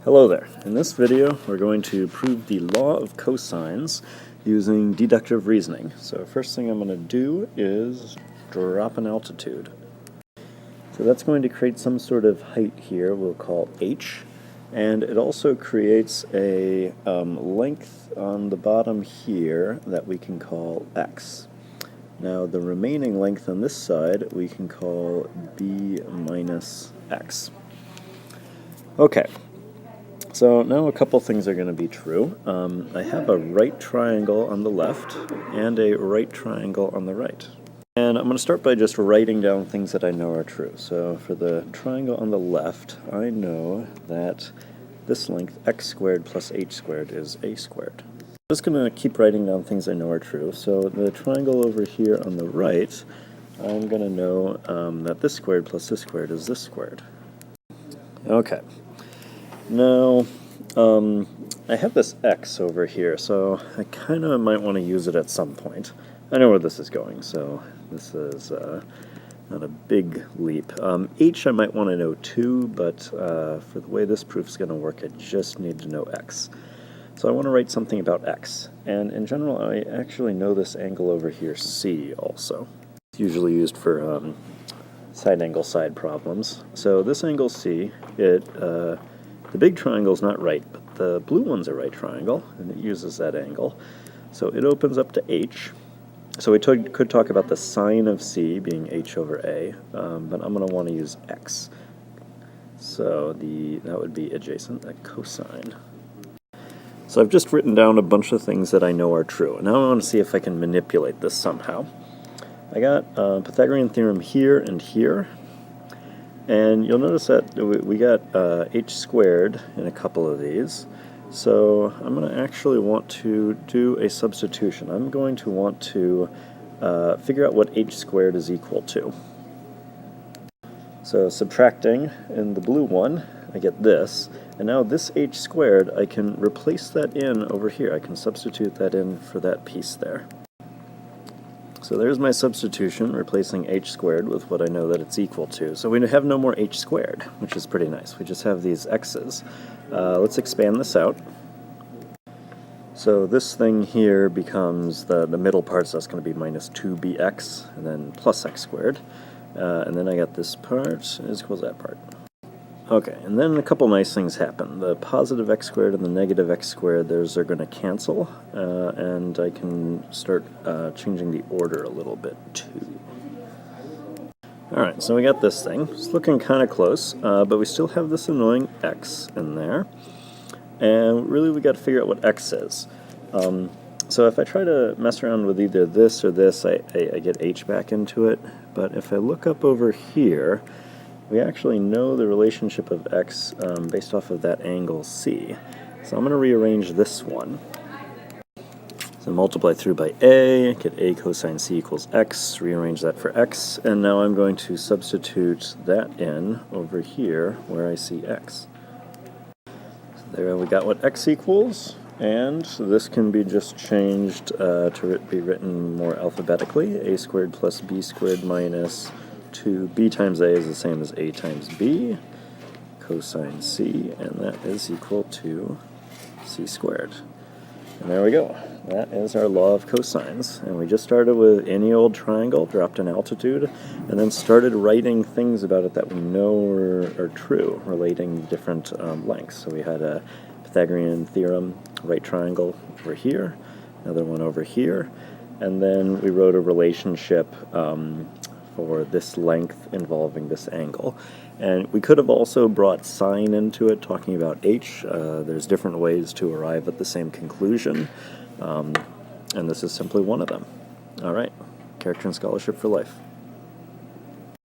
Hello there. In this video we're going to prove the law of cosines using deductive reasoning. So first thing I'm going to do is drop an altitude. So that's going to create some sort of height here we'll call h, and it also creates a length on the bottom here that we can call x. Now the remaining length on this side we can call b minus x. Okay. So now a couple things are going to be true. I have a right triangle on the left and a right triangle on the right. And I'm going to start by just writing down things that I know are true. So for the triangle on the left, I know that this length, x squared plus h squared, is a squared. I'm just going to keep writing down things I know are true. So the triangle over here on the right, I'm going to know that this squared plus this squared is this squared. Okay. Now, I have this x over here, so I kind of might want to use it at some point. I know where this is going, so this is not a big leap. H I might want to know too, but for the way this proof is going to work, I just need to know x. So I want to write something about x, and in general I actually know this angle over here, c, also. It's usually used for side angle side problems. So this angle c, the big triangle is not right, but the blue one's a right triangle, and it uses that angle. So it opens up to h. So we could talk about the sine of c being h over a, but I'm going to want to use x. So that would be adjacent, a cosine. So I've just written down a bunch of things that I know are true. And now I want to see if I can manipulate this somehow. I got Pythagorean theorem here and here. And you'll notice that we got h squared in a couple of these. So I'm going to actually want to do a substitution. I'm going to want to figure out what h squared is equal to. So subtracting in the blue one, I get this. And now this h squared, I can replace that in over here. I can substitute that in for that piece there. So there's my substitution, replacing h squared with what I know that it's equal to. So we have no more h squared, which is pretty nice. We just have these x's. Let's expand this out. So this thing here becomes the middle part, so that's going to be minus 2bx, and then plus x squared. And then I got this part is equals that part. Okay, and then a couple nice things happen. The positive x squared and the negative x squared, those are going to cancel, and I can start changing the order a little bit too. Alright, so we got this thing. It's looking kind of close, but we still have this annoying x in there. And really we got to figure out what x is. So if I try to mess around with either this or this, I get h back into it. But if I look up over here, we actually know the relationship of x based off of that angle c. So I'm going to rearrange this one. So multiply through by a, get a cosine c equals x, rearrange that for x, and now I'm going to substitute that in over here where I see x. So there we got what x equals, and this can be just changed to be written more alphabetically. A squared plus b squared minus 2b times a is the same as a times b, cosine c, and that is equal to c squared. And there we go. That is our law of cosines. And we just started with any old triangle, dropped an altitude, and then started writing things about it that we know are true, relating different lengths. So we had a Pythagorean theorem, right triangle over here, another one over here, and then we wrote a relationship for this length involving this angle. And we could have also brought sine into it, talking about h. There's different ways to arrive at the same conclusion, and this is simply one of them. All right, character and scholarship for life.